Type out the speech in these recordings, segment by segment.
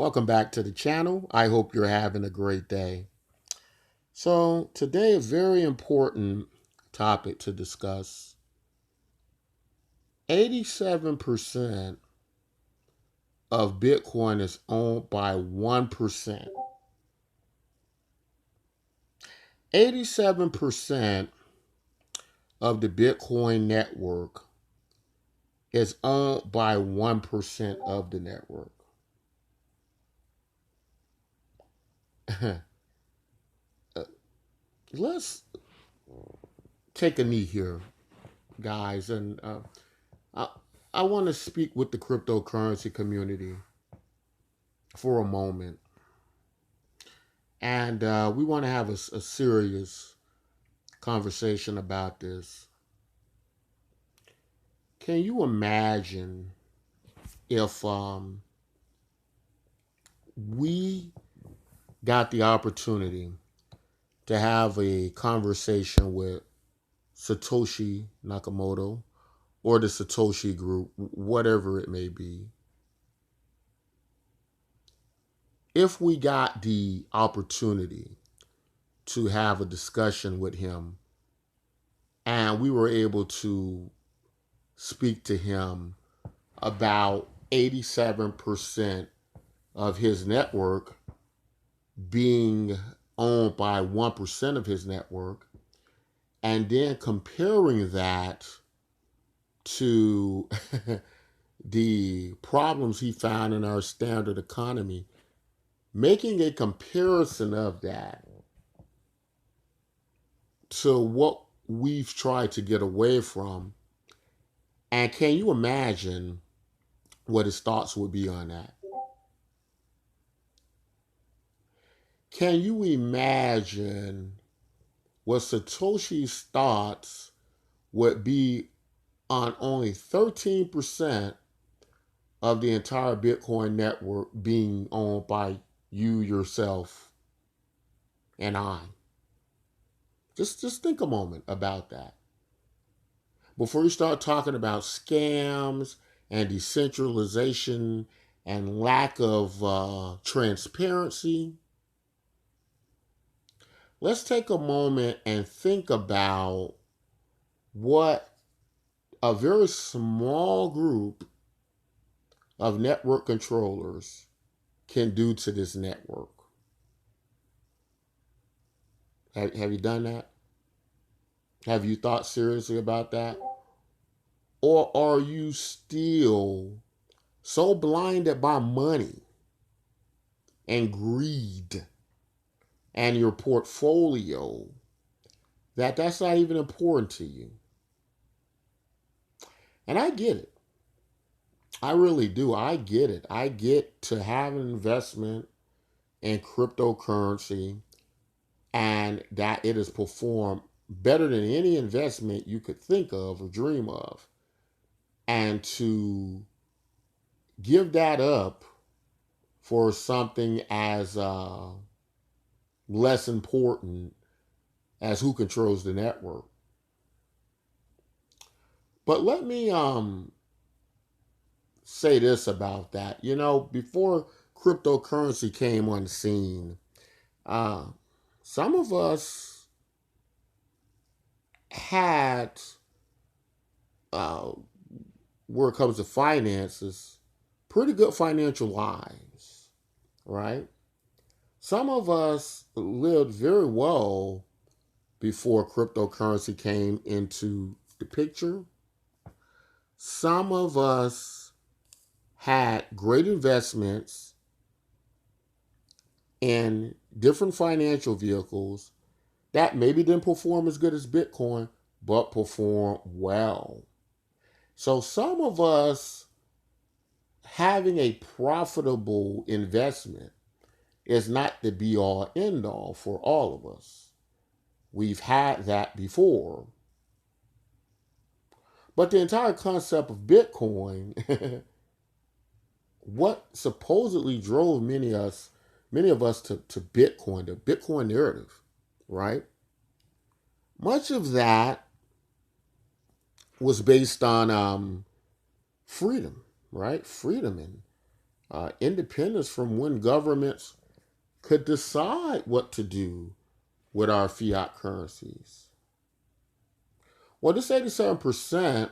Welcome back to the channel. I hope you're having a great day. So, today, a very important topic to discuss. 87% of Bitcoin is owned by 1%. 87% of the Bitcoin network is owned by 1% of the network. Let's take a knee here, guys, and I, I want to speak with the cryptocurrency community for a moment. And we want to have a serious conversation about this. Can you imagine if we got the opportunity to have a conversation with Satoshi Nakamoto or the Satoshi Group, whatever it may be? If we got the opportunity to have a discussion with him and we were able to speak to him about 87% of his network being owned by 1% of his network, and then comparing that to the problems he found in our standard economy, making a comparison of that to what we've tried to get away from. And can you imagine what his thoughts would be on that? Can you imagine what Satoshi's thoughts would be on only 13% of the entire Bitcoin network being owned by you, yourself, and I? Just think a moment about that. Before you start talking about scams and decentralization and lack of transparency, let's take a moment and think about what a very small group of network controllers can do to this network. Have you done that? Have you thought seriously about that? Or are you still so blinded by money and greed and your portfolio that that's not even important to you? And I get it. I really do. I get it. I get to have an investment in cryptocurrency and that it has performed better than any investment you could think of or dream of. And to give that up for something as less important as who controls the network. But let me say this about that. You know, before cryptocurrency came on the scene, uh, some of us had, uh, where it comes to finances, pretty good financial lives, right? Some of us lived very well before cryptocurrency came into the picture. Some of us had great investments in different financial vehicles that maybe didn't perform as good as Bitcoin, but perform well. So some of us having a profitable investment is not the be all end all for all of us. We've had that before. But the entire concept of Bitcoin, what supposedly drove many of us to Bitcoin, the Bitcoin narrative, right? Much of that was based on freedom, right? Freedom independence from when governments could decide what to do with our fiat currencies. Well, this 87%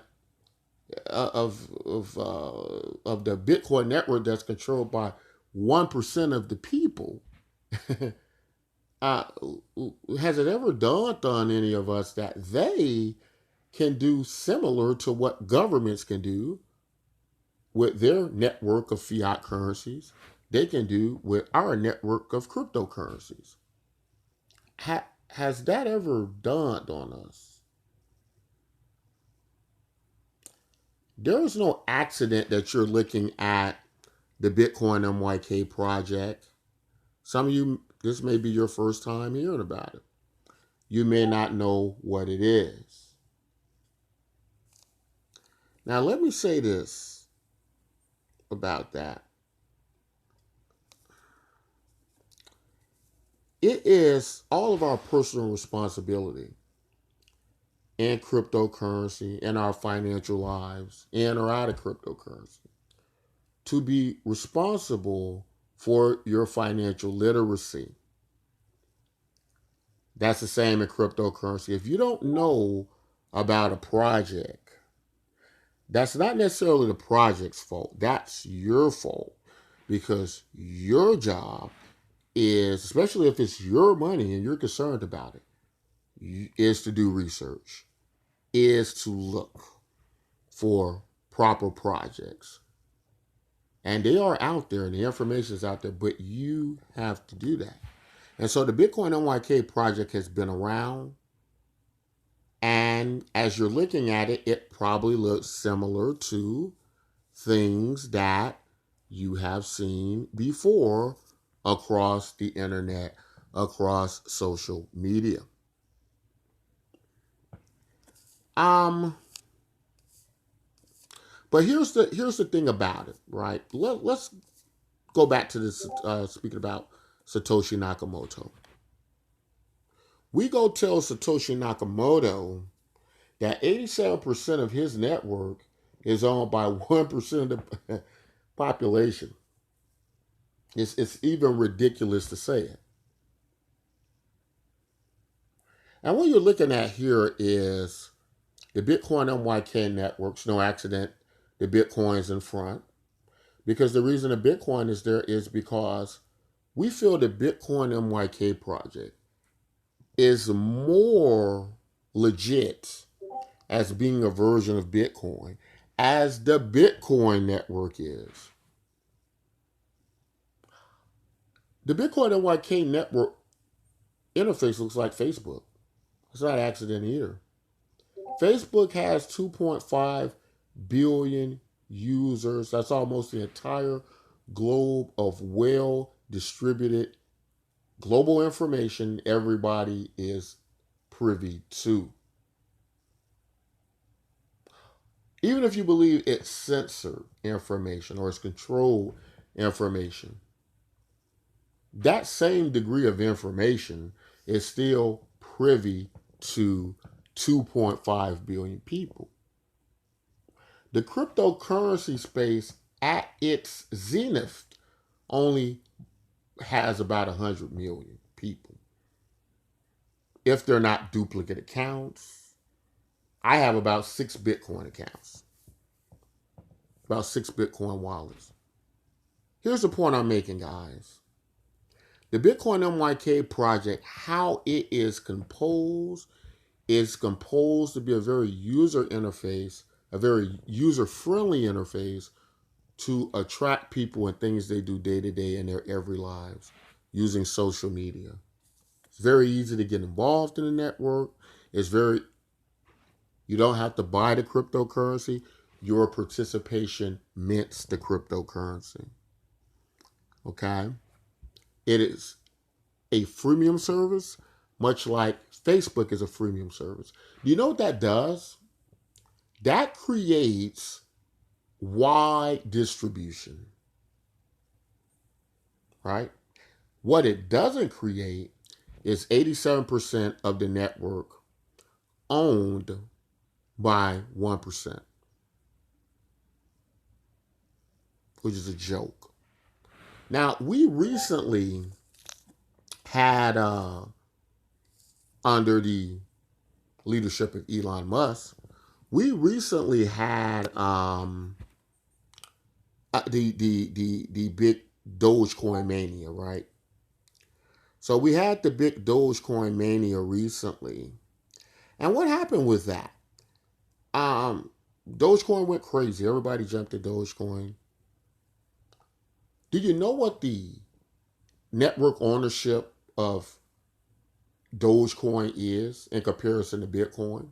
of the Bitcoin network that's controlled by 1% of the people. uh, has it ever dawned on any of us that they can do similar to what governments can do with their network of fiat currencies? They can do with our network of cryptocurrencies. Has that ever dawned on us? There is no accident that you're looking at the Bitcoin MYK project. Some of you, this may be your first time hearing about it. You may not know what it is. Now, let me say this about that. It is all of our personal responsibility in cryptocurrency, in our financial lives, in or out of cryptocurrency, to be responsible for your financial literacy. That's the same in cryptocurrency. If you don't know about a project, that's not necessarily the project's fault. That's your fault, because your job is, especially if it's your money and you're concerned about it, is to do research, is to look for proper projects. And they are out there and the information is out there, but you have to do that. And so the Bitcoin MYK project has been around. And as you're looking at it, it probably looks similar to things that you have seen before across the internet, across social media. But here's the thing about it, right? Let's go back to this, speaking about Satoshi Nakamoto. We go tell Satoshi Nakamoto that 87% of his network is owned by 1% of the population. It's even ridiculous to say it. And what you're looking at here is the Bitcoin MYK networks. No accident, the Bitcoin's in front. Because the reason the Bitcoin is there is because we feel the Bitcoin MYK project is more legit as being a version of Bitcoin as the Bitcoin network is. The Bitcoin MYK network interface looks like Facebook. It's not an accident either. Facebook has 2.5 billion users. That's almost the entire globe of well distributed global information everybody is privy to. Even if you believe it's censored information or it's controlled information, that same degree of information is still privy to 2.5 billion people. The cryptocurrency space at its zenith only has about 100 million people. If they're not duplicate accounts, I have about 6 Bitcoin accounts, about 6 Bitcoin wallets. Here's the point I'm making, guys. The Bitcoin MYK project, how it is composed to be a very user interface, a very user-friendly interface to attract people and things they do day to day in their every lives using social media. It's very easy to get involved in the network. You don't have to buy the cryptocurrency. Your participation mints the cryptocurrency. Okay? It is a freemium service, much like Facebook is a freemium service. Do you know what that does? That creates wide distribution, right? What it doesn't create is 87% of the network owned by 1%, which is a joke. Now, we recently had, under the leadership of Elon Musk, we recently had the big Dogecoin mania, right? So we had the big Dogecoin mania recently, and what happened with that? Um, Dogecoin went crazy. Everybody jumped to Dogecoin. Do you know what the network ownership of Dogecoin is in comparison to Bitcoin?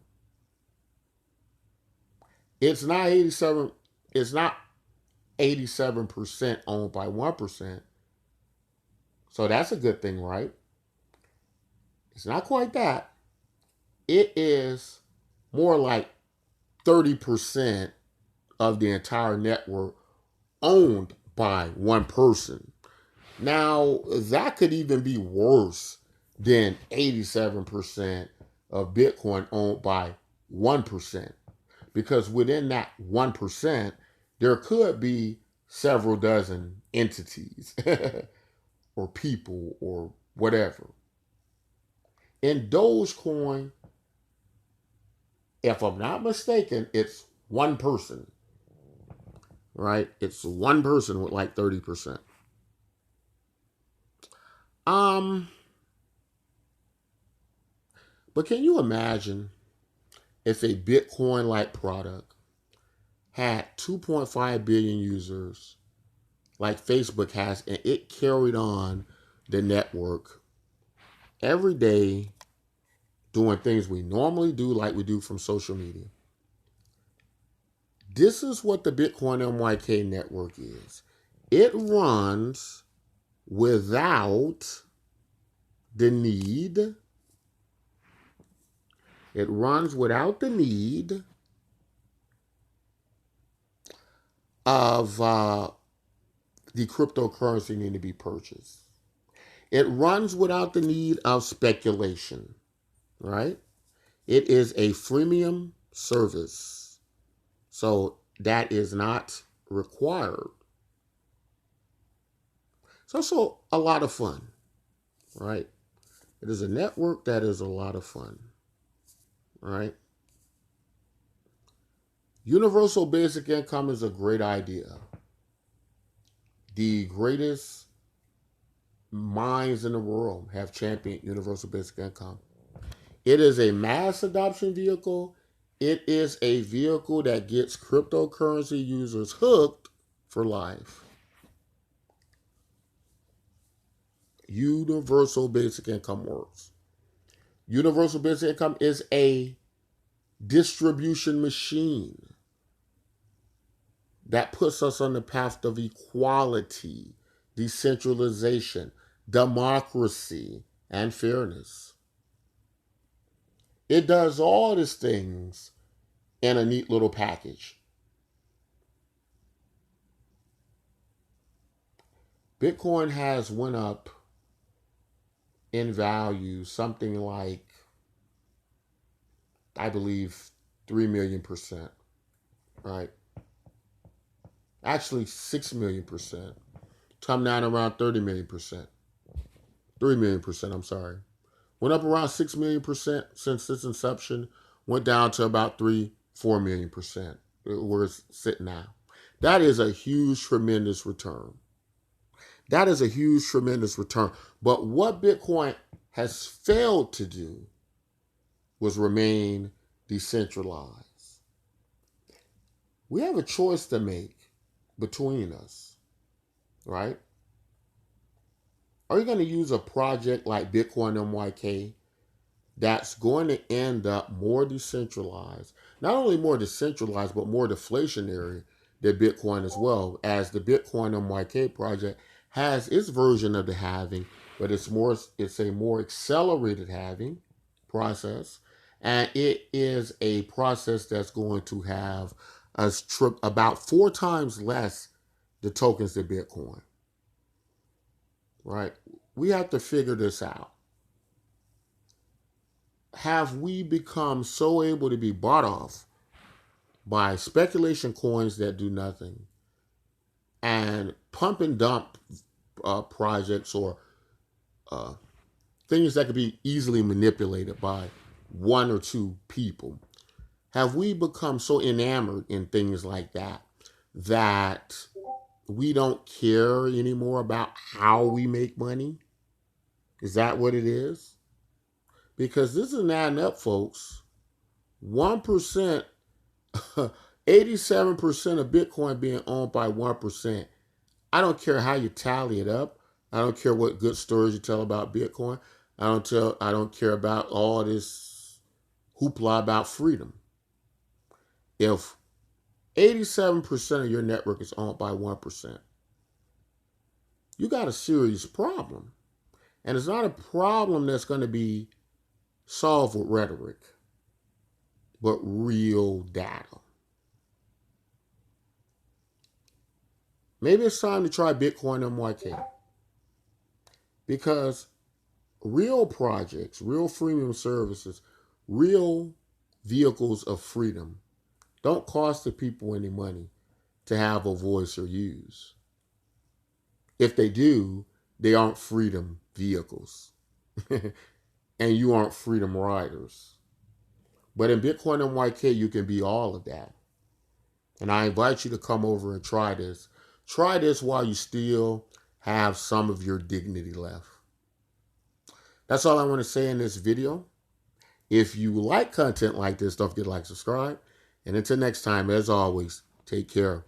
It's not 87. It's not 87% owned by 1%. So that's a good thing, right? It's not quite that. It is more like 30% of the entire network owned by one person. Now, that could even be worse than 87% of Bitcoin owned by 1%. Because within that 1%, there could be several dozen entities or people or whatever. In Dogecoin, if I'm not mistaken, it's one person, right? It's one person with like 30%. Um, but can you imagine if a Bitcoin like product had 2.5 billion users like Facebook has, and it carried on the network every day doing things we normally do, like we do from social media? This is what the Bitcoin MYK network is. It runs without the need. It runs without the need of the cryptocurrency needing to be purchased. It runs without the need of speculation, right? It is a freemium service. So that is not required. It's also a lot of fun, right? It is a network that is a lot of fun, right? Universal basic income is a great idea. The greatest minds in the world have championed universal basic income. It is a mass adoption vehicle. It is a vehicle that gets cryptocurrency users hooked for life. Universal basic income works. Universal basic income is a distribution machine that puts us on the path of equality, decentralization, democracy, and fairness. It does all these things in a neat little package. Bitcoin has went up in value something like, I believe, 3 million%, right? Actually, 6 million%. Come down around 30 million%. 3 million%, I'm sorry. Went up around 6 million% since its inception, went down to about 3-4 million% where it's sitting now. That is a huge, tremendous return. That is a huge, tremendous return. But what Bitcoin has failed to do was remain decentralized. We have a choice to make between us, right? Are you going to use a project like Bitcoin MYK that's going to end up more decentralized, not only more decentralized, but more deflationary than Bitcoin as well, as the Bitcoin MYK project has its version of the halving, but it's a more accelerated halving process, and it is a process that's going to have about 4 times less the tokens than Bitcoin, right? We have to figure this out. Have we become so able to be bought off by speculation coins that do nothing and pump and dump projects or uh, things that could be easily manipulated by one or two people. Have we become so enamored in things like that that we don't care anymore about how we make money? Is that what it is? Because this is adding up, folks. 1%, 87% of Bitcoin being owned by 1%. I don't care how you tally it up. I don't care what good stories you tell about Bitcoin. I don't care about all this hoopla about freedom. If 87% of your network is owned by 1%, you got a serious problem. And it's not a problem that's going to be solved with rhetoric, but real data. Maybe it's time to try Bitcoin MYK, because real projects, real freemium services, real vehicles of freedom don't cost the people any money to have a voice or use. If they do, they aren't freedom vehicles. And you aren't freedom riders. But in Bitcoin MYK, you can be all of that. And I invite you to come over and try this. Try this while you still have some of your dignity left. That's all I want to say in this video. If you like content like this, don't forget to like, subscribe. And until next time, as always, take care.